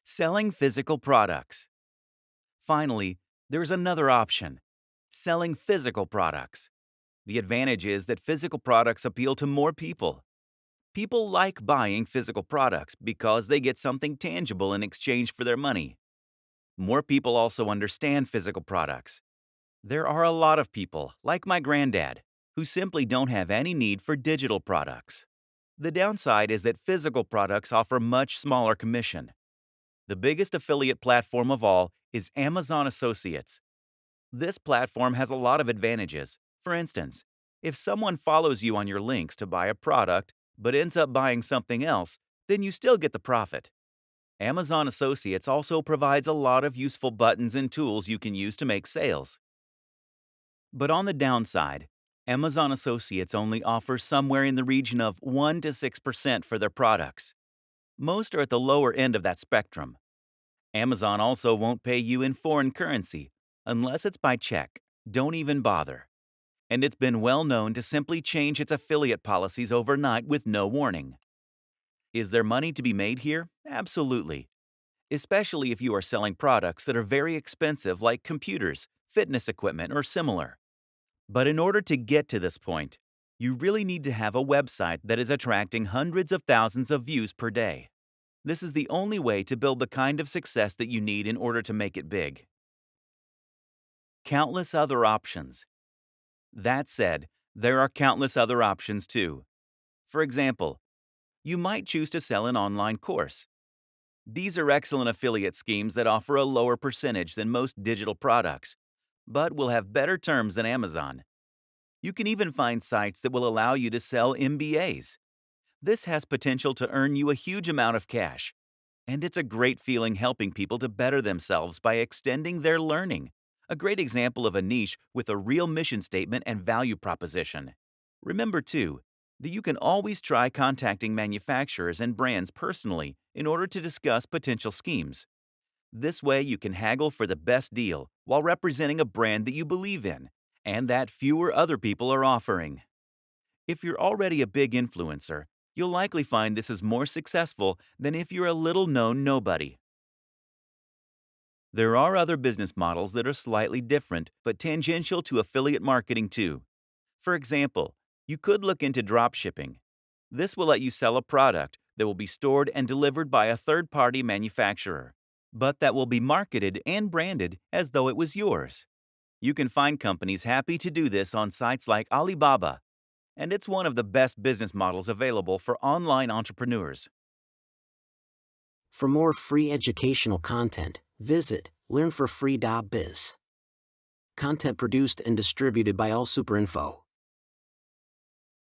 Selling physical products. Finally, there's another option: selling physical products. The advantage is that physical products appeal to more people. People like buying physical products because they get something tangible in exchange for their money. More people also understand physical products. There are a lot of people, like my granddad, who simply don't have any need for digital products. The downside is that physical products offer much smaller commission. The biggest affiliate platform of all is Amazon Associates. This platform has a lot of advantages. For instance, if someone follows you on your links to buy a product but ends up buying something else, then you still get the profit. Amazon Associates also provides a lot of useful buttons and tools you can use to make sales. But on the downside, Amazon Associates only offers somewhere in the region of 1 to 6% for their products. Most are at the lower end of that spectrum. Amazon also won't pay you in foreign currency unless it's by check. Don't even bother. And it's been well known to simply change its affiliate policies overnight with no warning. Is there money to be made here? Absolutely. Especially if you are selling products that are very expensive, like computers, fitness equipment, or similar. But in order to get to this point, you really need to have a website that is attracting hundreds of thousands of views per day. This is the only way to build the kind of success that you need in order to make it big. Countless other options. That said, there are countless other options too. For example, you might choose to sell an online course. These are excellent affiliate schemes that offer a lower percentage than most digital products, but will have better terms than Amazon. You can even find sites that will allow you to sell MBAs. This has potential to earn you a huge amount of cash, and it's a great feeling helping people to better themselves by extending their learning. A great example of a niche with a real mission statement and value proposition. Remember, too, that you can always try contacting manufacturers and brands personally in order to discuss potential schemes. This way, you can haggle for the best deal while representing a brand that you believe in and that fewer other people are offering. If you're already a big influencer, you'll likely find this is more successful than if you're a little known nobody. There are other business models that are slightly different but tangential to affiliate marketing too. For example, you could look into dropshipping. This will let you sell a product that will be stored and delivered by a third-party manufacturer, but that will be marketed and branded as though it was yours. You can find companies happy to do this on sites like Alibaba, and it's one of the best business models available for online entrepreneurs. For more free educational content, visit learnforfree.biz. Content produced and distributed by AllSuperInfo.